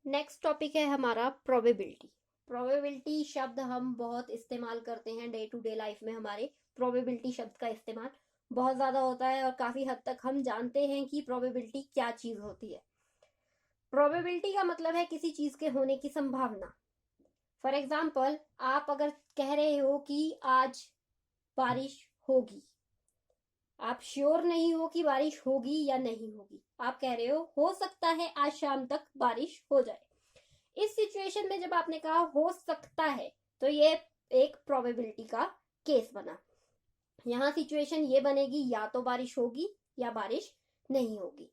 Next topic है हमारा probability. Probability शब्द हम बहुत इस्तेमाल करते हैं डे टू डे लाइफ में। हमारे प्रोबेबिलिटी शब्द का इस्तेमाल बहुत ज़्यादा होता है और काफ़ी हद तक हम जानते हैं कि प्रोबेबिलिटी क्या चीज़ होती है। प्रोबेबिलिटी का मतलब है किसी चीज़ के होने की संभावना। फॉर एग्जाम्पल, आप अगर कह रहे हो कि आज बारिश होगी, आप श्योर नहीं हो कि बारिश होगी या नहीं होगी, आप कह रहे हो सकता है आज शाम तक बारिश हो जाए। इस सिचुएशन में जब आपने कहा हो सकता है, तो ये एक प्रोबेबिलिटी का केस बना। यहां सिचुएशन ये बनेगी या तो बारिश होगी या बारिश नहीं होगी।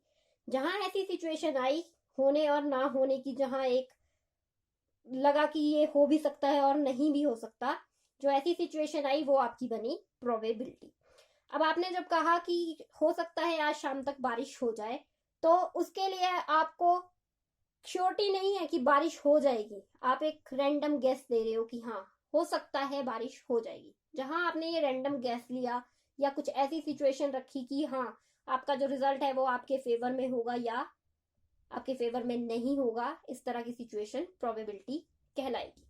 जहां ऐसी सिचुएशन आई होने और ना होने की, जहां एक लगा कि ये हो भी सकता है और नहीं भी हो सकता, जो ऐसी सिचुएशन आई वो आपकी बनी प्रोबेबिलिटी। अब आपने जब कहा कि हो सकता है आज शाम तक बारिश हो जाए, तो उसके लिए आपको श्योरिटी नहीं है कि बारिश हो जाएगी। आप एक रैंडम गेस दे रहे हो कि हाँ हो सकता है बारिश हो जाएगी। जहां आपने ये रैंडम गेस लिया या कुछ ऐसी सिचुएशन रखी कि हाँ आपका जो रिजल्ट है वो आपके फेवर में होगा या आपके फेवर में नहीं होगा, इस तरह की सिचुएशन प्रोबेबिलिटी कहलाएगी।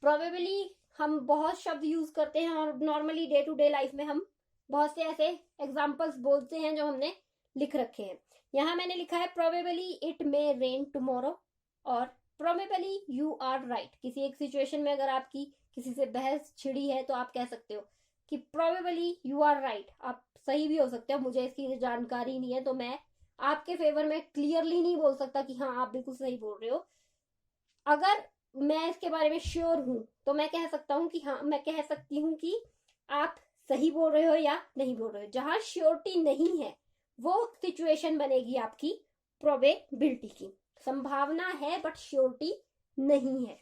प्रोबेबली हम बहुत शब्द यूज करते हैं और normally day to day life में हम बहुत से ऐसे एग्जाम्पल्स बोलते हैं जो हमने लिख रखे हैं। यहां मैंने लिखा है probably it may rain tomorrow और प्रोबेबली यू आर राइट। किसी एक सिचुएशन में अगर आपकी किसी से बहस छिड़ी है तो आप कह सकते हो कि प्रोबेबली यू आर राइट, आप सही भी हो सकते हो, मुझे इसकी जानकारी नहीं है तो मैं आपके फेवर में क्लियरली नहीं बोल सकता कि हाँ आप बिल्कुल सही बोल रहे हो। अगर मैं इसके बारे में श्योर हूं तो मैं कह सकता हूं कि हाँ, मैं कह सकती हूँ कि आप सही बोल रहे हो या नहीं बोल रहे हो। जहां श्योरिटी नहीं है वो सिचुएशन बनेगी आपकी प्रोबेबिलिटी की। संभावना है बट श्योरिटी नहीं है।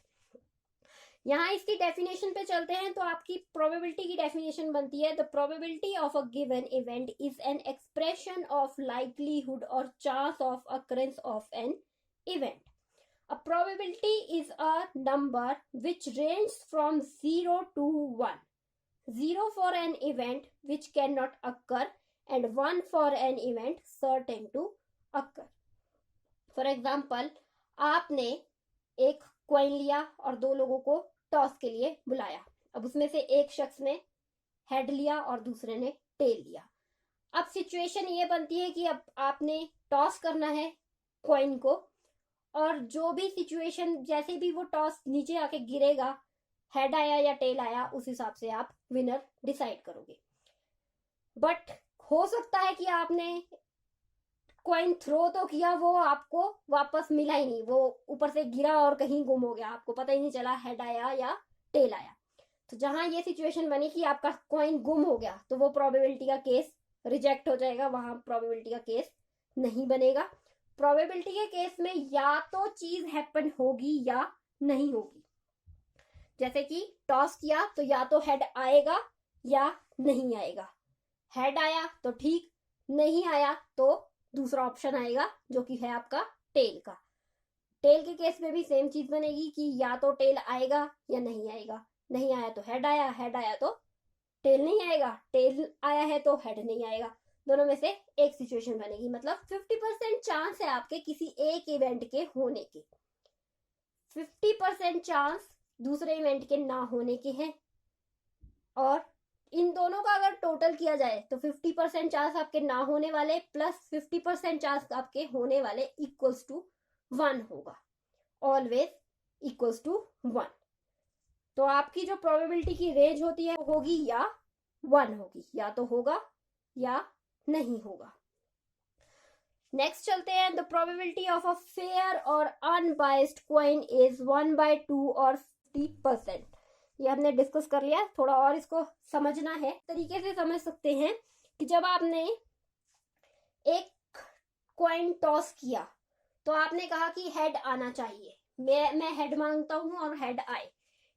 यहां इसकी डेफिनेशन पे चलते हैं तो आपकी प्रोबेबिलिटी की डेफिनेशन बनती है the probability of a given event is an expression of likelihood और chance of occurrence of an event. A probability is a number which ranges from 0 to 1. 0 for an event which cannot occur and 1 for an event certain to occur. For example, आपने एक coin लिया और दो लोगों को toss के लिए बुलाया। अब उसमें से एक शख्स ने हेड लिया और दूसरे ने टेल लिया। अब सिचुएशन ये बनती है कि अब आपने टॉस करना है कॉइन को, और जो भी सिचुएशन, जैसे भी वो टॉस नीचे आके गिरेगा, हेड आया या टेल आया, उस हिसाब से आप विनर डिसाइड करोगे। बट हो सकता है कि आपने कॉइन थ्रो तो किया, वो आपको वापस मिला ही नहीं, वो ऊपर से गिरा और कहीं गुम हो गया, आपको पता ही नहीं चला हेड आया या टेल आया। तो जहां ये सिचुएशन बनी कि आपका कॉइन गुम हो गया, तो वो प्रोबेबिलिटी का केस रिजेक्ट हो जाएगा, वहां प्रोबेबिलिटी का केस नहीं बनेगा। प्रोबेबिलिटी के केस में या तो चीज हैपन होगी या नहीं होगी। जैसे कि टॉस किया तो या तो हेड आएगा या नहीं आएगा। हेड आया तो ठीक, नहीं आया तो दूसरा ऑप्शन आएगा जो कि है आपका टेल का। टेल के केस में भी सेम चीज बनेगी कि या तो टेल आएगा या नहीं आएगा। नहीं आया तो हेड आया, हेड आया तो टेल नहीं आएगा, टेल आया है तो हेड नहीं आएगा। दोनों में से एक सिचुएशन बनेगी। मतलब 50% चांस है आपके किसी एक इवेंट के होने के, 50% चांस दूसरे इवेंट के ना होने के हैं। और इन दोनों का अगर टोटल किया जाए तो 50% चांस आपके ना होने वाले प्लस 50% चांस आपके होने वाले इक्वल्स टू 1 होगा। Always equals to 1। तो आपकी जो प्रोबेबिलिटी की रेंज होती है वो होगी या 1 होगी, या तो होगा या नहीं होगा। नेक्स्ट चलते हैं। The probability of a fair और अनबाइस्ड कॉइन इज 1/2 और 50%। ये हमने डिस्कस कर लिया। थोड़ा और इसको समझना है, तरीके से समझ सकते हैं कि जब आपने एक कॉइन टॉस किया तो आपने कहा कि हेड आना चाहिए, मैं हेड मांगता हूं और हेड आए।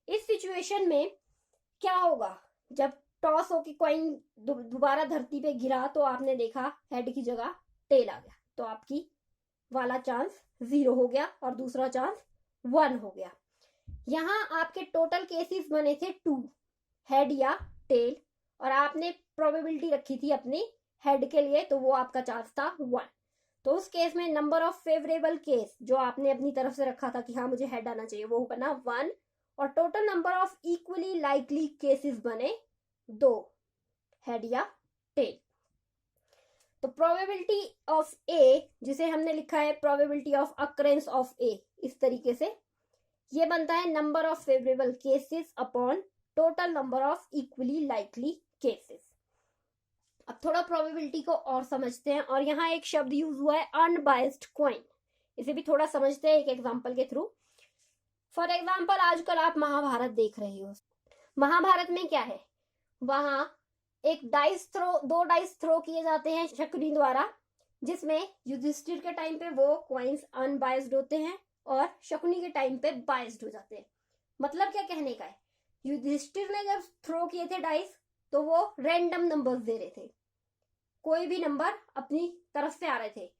इस सिचुएशन में क्या होगा, जब टॉस होके कॉइन दोबारा धरती पे गिरा तो आपने देखा हेड की जगह टेल आ गया, तो आपकी वाला चांस 0 हो गया और दूसरा चांस 1 हो गया। यहां आपके टोटल केसेस बने थे 2, हेड या टेल, और आपने प्रोबेबिलिटी रखी थी अपनी हेड के लिए, तो वो आपका चांस था 1। तो उस केस में नंबर ऑफ फेवरेबल केस जो आपने अपनी तरफ से रखा था कि हाँ मुझे हेड आना चाहिए, वो बना 1, और total number of equally likely cases बने 2, हेड या टेल। तो प्रोबेबिलिटी ऑफ ए, जिसे हमने लिखा है प्रोबेबिलिटी ऑफ अकरेंस ऑफ ए, इस तरीके से ये बनता है number of favourable cases upon total number of equally likely cases. अब थोड़ा प्रोबेबिलिटी को और समझते हैं, और यहाँ एक शब्द यूज हुआ है अनबायस्ड क्वाइन, इसे भी थोड़ा समझते हैं एक एग्जांपल के थ्रू। फॉर एग्जांपल आजकल आप महाभारत देख रहे हो। महाभारत में क्या है, वहां एक डाइस थ्रो, 2 डाइस थ्रो किए जाते हैं शकुनी द्वारा, जिसमें युधिष्ठिर के टाइम पे वो क्वाइंस अनबायस्ड होते हैं और शकुनी के टाइम पे बायस्ड हो जाते हैं। मतलब क्या कहने का है, युधिष्ठिर ने जब थ्रो किए थे डाइस तो वो रैंडम नंबर्स दे रहे थे, कोई भी नंबर अपनी तरफ से आ रहे थे,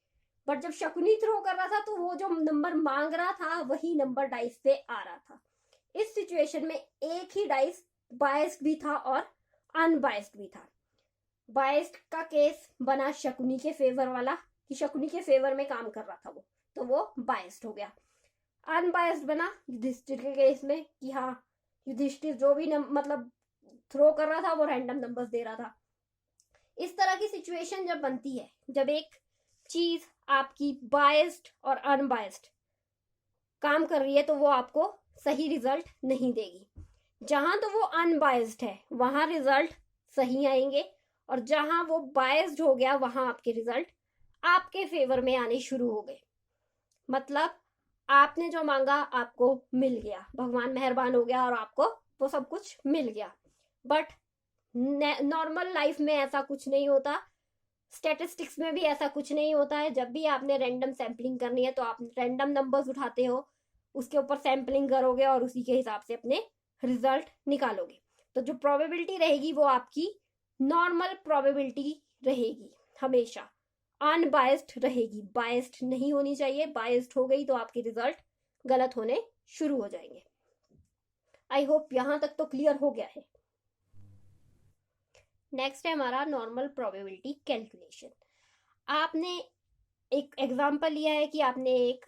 बट जब शकुनी थ्रो कर रहा था तो वो जो नंबर मांग रहा था वही नंबर डाइस पे आ रहा था। इस सिचुएशन में एक ही डाइस बायस्ड भी था और अनबायस्ड भी था। बायस्ड का केस बना शकुनी के फेवर वाला, कि शकुनी के फेवर में काम कर रहा था वो, तो वो बायस्ड हो गया। अनबायस्ड बना युधिष्ठिर के केस में कि हाँ युधिष्ठिर जो भी मतलब थ्रो कर रहा था वो रैंडम नंबर्स दे रहा था। इस तरह की सिचुएशन जब बनती है, जब एक चीज आपकी बायस्ड और अनबायस्ड काम कर रही है, तो वो आपको सही रिजल्ट नहीं देगी। जहां तो वो अनबायस्ड है वहां रिजल्ट सही आएंगे, और जहां वो बायस्ड हो गया वहां आपके रिजल्ट आपके फेवर में आने शुरू हो गए। मतलब आपने जो मांगा आपको मिल गया, भगवान मेहरबान हो गया और आपको वो सब कुछ मिल गया। बट नॉर्मल लाइफ में ऐसा कुछ नहीं होता, स्टैटिस्टिक्स में भी ऐसा कुछ नहीं होता है। जब भी आपने रैंडम सैम्पलिंग करनी है तो आप रैंडम नंबर्स उठाते हो, उसके ऊपर सैम्पलिंग करोगे और उसी के हिसाब से अपने रिजल्ट निकालोगे। तो जो प्रोबेबिलिटी रहेगी वो आपकी नॉर्मल प्रोबेबिलिटी रहेगी, हमेशा अनबायस्ड रहेगी, बायस्ड नहीं होनी चाहिए। बायस्ड हो गई तो आपके रिजल्ट गलत होने शुरू हो जाएंगे। आई होप यहां तक तो क्लियर हो गया है। नेक्स्ट है हमारा नॉर्मल प्रोबेबिलिटी कैलकुलेशन। आपने एक एग्जांपल लिया है कि आपने एक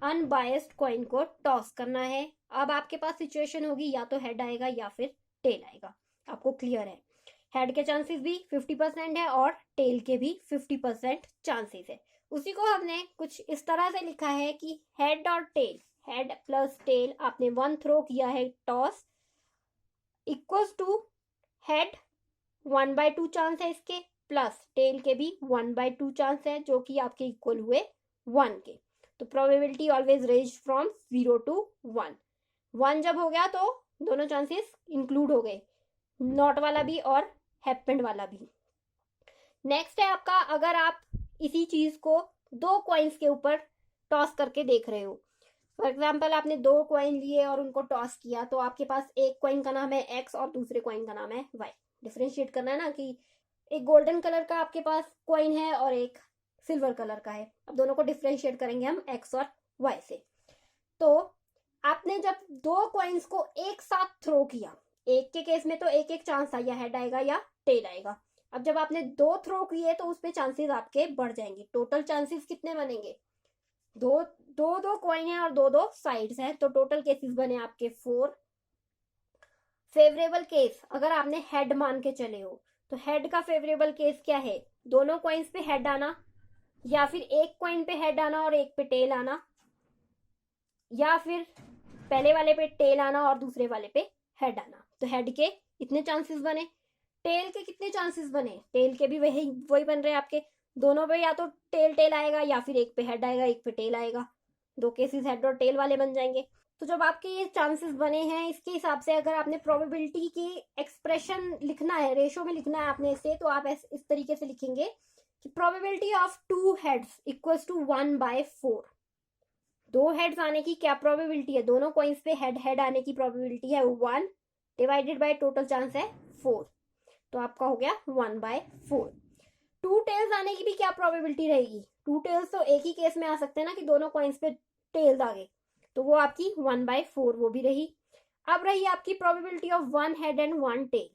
अनबायस्ड कॉइन को टॉस करना है। अब आपके पास सिचुएशन होगी या तो हेड आएगा या फिर टेल आएगा, आपको क्लियर है। हेड के चांसेस भी 50% है और टेल के भी 50% चांसेस है। उसी को हमने कुछ इस तरह से लिखा है कि हेड और टेल, हेड प्लस टेल, आपने 1 थ्रो किया है toss, equals to head 1/2 chance है इसके, प्लस टेल के भी 1/2 चांस है, जो कि आपके इक्वल हुए 1 के। तो probability always range from 0 to 1। 1 जब हो गया तो दोनों चांसेस इंक्लूड हो गए, नॉट वाला भी और हैपेंड वाला भी। नेक्स्ट है आपका, अगर आप इसी चीज को 2 कॉइन्स के ऊपर टॉस करके देख रहे हो। फॉर एग्जाम्पल आपने 2 कॉइन लिए और उनको टॉस किया, तो आपके पास एक कॉइन का नाम है एक्स और दूसरे कॉइन का नाम है वाई। डिफरेंशिएट करना है ना, कि एक गोल्डन कलर का आपके पास कॉइन है और एक सिल्वर कलर का है। अब दोनों को डिफरेंशिएट करेंगे हम एक्स और वाई से। तो आपने जब 2 कॉइन्स को एक साथ थ्रो किया, एक के केस में तो एक एक चांस आया, हेड आएगा या टेल आएगा। अब जब आपने 2 थ्रो किए तो उसमें चांसेस आपके बढ़ जाएंगे। टोटल चांसेस कितने बनेंगे, दो कॉइन है और 2 साइड्स हैं, तो टोटल केसेस बने आपके 4। फेवरेबल केस अगर आपने हेड मान के चले हो, तो हेड का फेवरेबल केस क्या है, दोनों कॉइन्स पे हेड आना, या फिर एक कॉइन पे हेड आना और एक पे टेल आना, या फिर पहले वाले पे टेल आना और दूसरे वाले पे हेड आना। तो हेड के इतने चांसेस बने, टेल के कितने चांसेस बने, टेल के भी वही बन रहे हैं आपके, दोनों पे या तो टेल टेल आएगा या फिर एक पे हेड आएगा एक पे टेल आएगा। 2 केसेस हेड और टेल वाले बन जाएंगे। तो जब आपके ये चांसेस बने हैं, इसके हिसाब से अगर आपने प्रोबेबिलिटी की एक्सप्रेशन लिखना है, रेशो में लिखना है आपने इसे, तो आप इस तरीके से लिखेंगे कि probability of 2 heads equals to 1/4। 2 heads आने की क्या प्रोबेबिलिटी है, दोनों कॉइन्स पे हेड हेड आने की प्रोबेबिलिटी है 1 डिवाइडेड बाय टोटल चांस है 4, तो आपका हो गया 1/4। 2 टेल्स आने की भी क्या प्रोबेबिलिटी रहेगी, 2 टेल्स तो एक ही केस में आ सकते हैं ना, कि दोनों कॉइन्स पे टेल्स आ गए, तो वो आपकी 1/4 वो भी रही। अब रही आपकी probability of 1 head and 1 tail,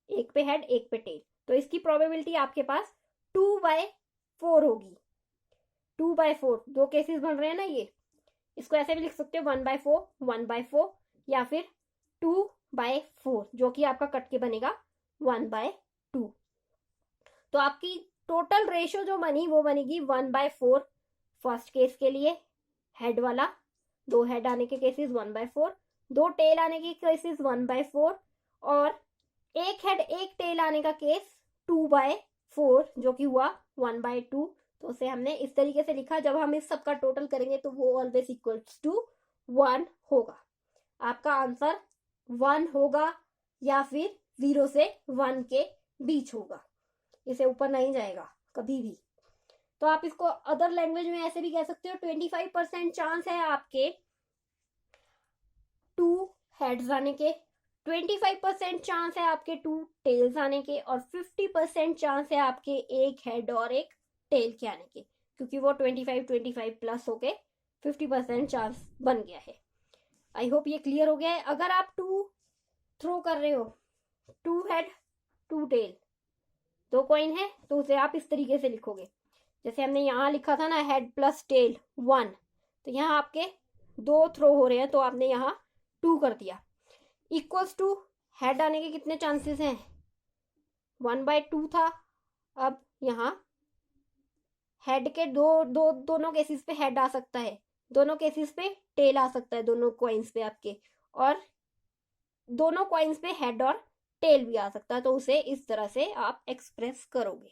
एक पे हेड एक पे टेल, तो इसकी प्रोबेबिलिटी आपके पास 2/4 होगी। 2/4, दो केसेस बन रहे हैं ना ये, इसको ऐसे भी लिख सकते हो 1/4, 1/4 या फिर 2/4, जो कि आपका कट के बनेगा 1/2। तो आपकी टोटल रेशो जो बनी वो बनेगी 1/4 फर्स्ट केस के लिए, हेड वाला, दो हेड आने के केसेस 1/4, दो टेल आने के केसेस 1/4, और एक हेड एक टेल आने का केस 2/4, जो कि हुआ 1/2। तो उसे हमने इस तरीके से लिखा, जब हम इस सबका टोटल करेंगे तो वो ऑलवेज इक्वल्स टू 1 होगा। आपका आंसर 1 होगा या फिर 0 से 1 के बीच होगा, इसे ऊपर नहीं जाएगा कभी भी। तो आप इसको अदर लैंग्वेज में ऐसे भी कह सकते हो, 25% चांस है आपके 2 हेड्स आने के, 25% चांस है आपके 2 टेल्स आने के, और 50% चांस है आपके एक हेड और एक टेल के आने के, क्योंकि वो 25 प्लस होके 50% चांस बन गया है। आई होप ये क्लियर हो गया है। अगर आप 2 थ्रो कर रहे हो, 2 हेड 2 टेल, 2 कॉइन है, तो उसे आप इस तरीके से लिखोगे, जैसे हमने यहाँ लिखा था ना, हेड प्लस टेल 1, तो यहाँ आपके 2 थ्रो हो रहे हैं, तो आपने यहाँ 2 कर दिया। इक्वल्स टू हेड आने के कितने चांसेस हैं, 1/2 था, अब यहाँ हेड के दोनों केसेस पे हेड आ सकता है, दोनों केसेस पे टेल आ सकता है, दोनों कॉइन्स पे आपके, और दोनों कॉइन्स पे हेड और टेल भी आ सकता है, तो उसे इस तरह से आप एक्सप्रेस करोगे।